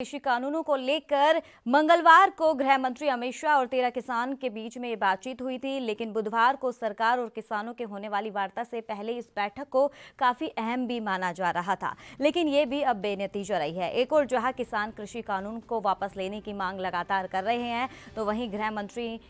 कृषि कानूनों को लेकर मंगलवार को गृह मंत्री अमित शाह और 13 किसान के बीच में ये बातचीत हुई थी, लेकिन बुधवार को सरकार और किसानों के होने वाली वार्ता से पहले इस बैठक को काफी अहम भी माना जा रहा था, लेकिन ये भी अब बेनतीजा रही है। एक और जहां किसान कृषि कानून को वापस लेने की मांग लगातार कर रहे हैं, तो वहीं गृह मंत्री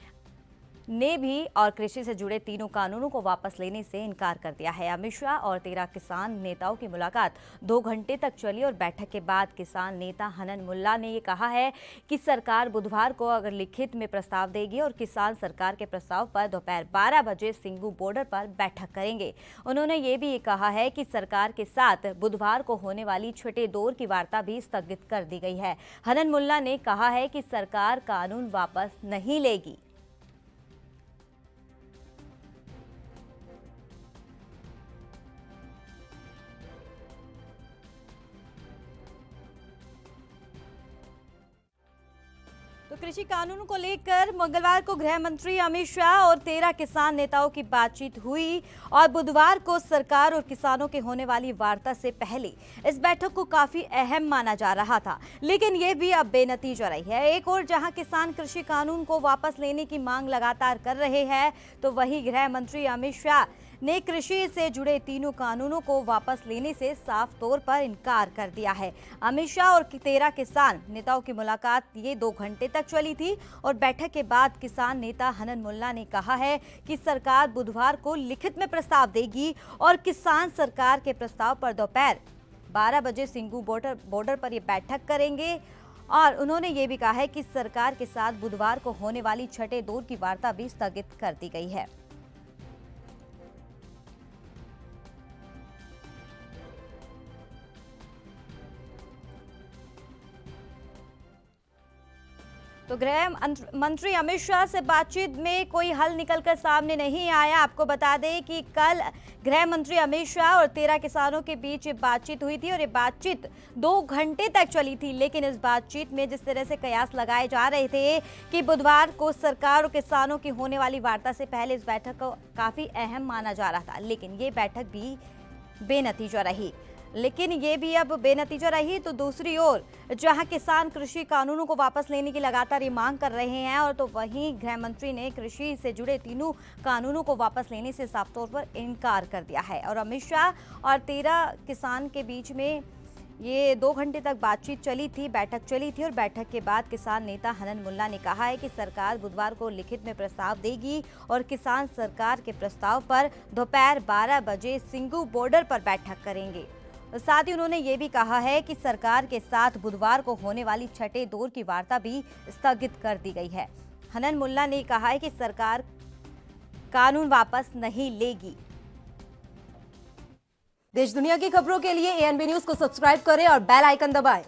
ने भी और कृषि से जुड़े तीनों कानूनों को वापस लेने से इनकार कर दिया है। अमित शाह और 13 किसान नेताओं की मुलाकात 2 घंटे तक चली और बैठक के बाद किसान नेता हनन मुल्ला ने ये कहा है कि सरकार बुधवार को अगर लिखित में प्रस्ताव देगी और किसान सरकार के प्रस्ताव पर दोपहर 12 बजे सिंगू बॉर्डर पर बैठक करेंगे। उन्होंने ये भी कहा है कि सरकार के साथ बुधवार को होने वाली छठे दौर की वार्ता भी स्थगित कर दी गई है। हनन मुल्ला ने कहा है कि सरकार कानून वापस नहीं लेगी। तो कृषि कानून को लेकर मंगलवार को गृह मंत्री अमित शाह और 13 किसान नेताओं की बातचीत हुई और बुधवार को सरकार और किसानों के होने वाली वार्ता से पहले इस बैठक को काफी अहम माना जा रहा था, लेकिन ये भी अब बेनतीजा रही है। एक और जहां किसान कृषि कानून को वापस लेने की मांग लगातार कर रहे हैं, तो वहीं गृह मंत्री अमित शाह ने कृषि से जुड़े तीनों कानूनों को वापस लेने से साफ तौर पर इनकार कर दिया है। अमित शाह और 13 किसान नेताओं की मुलाकात ये 2 घंटे तक चली थी और बैठक के बाद किसान नेता हनन मुल्ला ने कहा है कि सरकार बुधवार को लिखित में प्रस्ताव देगी और किसान सरकार के प्रस्ताव पर दोपहर 12 बजे सिंगू बॉर्डर पर ये बैठक करेंगे। और उन्होंने ये भी कहा है कि सरकार के साथ बुधवार को होने वाली छठे दौर की वार्ता भी स्थगित कर दी गई है। तो गृह मंत्री अमित शाह से बातचीत में कोई हल निकलकर सामने नहीं आया। आपको बता दें कि कल गृह मंत्री अमित शाह और 13 किसानों के बीच बातचीत हुई थी और ये बातचीत 2 घंटे तक चली थी, लेकिन इस बातचीत में जिस तरह से कयास लगाए जा रहे थे कि बुधवार को सरकार और किसानों की होने वाली वार्ता से पहले इस बैठक को काफी अहम माना जा रहा था, लेकिन ये बैठक भी बेनतीजा रही। लेकिन ये भी अब बेनतीजा रही तो दूसरी ओर जहां किसान कृषि कानूनों को वापस लेने की लगातार ये मांग कर रहे हैं, और तो वहीं गृह मंत्री ने कृषि से जुड़े तीनों कानूनों को वापस लेने से साफ तौर पर इनकार कर दिया है। और अमित शाह और 13 किसान के बीच में ये 2 घंटे तक बातचीत चली थी, बैठक चली थी और बैठक के बाद किसान नेता हनन मुल्ला ने कहा है कि सरकार बुधवार को लिखित में प्रस्ताव देगी और किसान सरकार के प्रस्ताव पर दोपहर 12 बजे सिंगू बॉर्डर पर बैठक करेंगे। साथ ही उन्होंने ये भी कहा है कि सरकार के साथ बुधवार को होने वाली छठे दौर की वार्ता भी स्थगित कर दी गई है। हनन मुल्ला ने कहा है कि सरकार कानून वापस नहीं लेगी। देश दुनिया की खबरों के लिए एएनबी न्यूज को सब्सक्राइब करें और बेल आइकन दबाएं।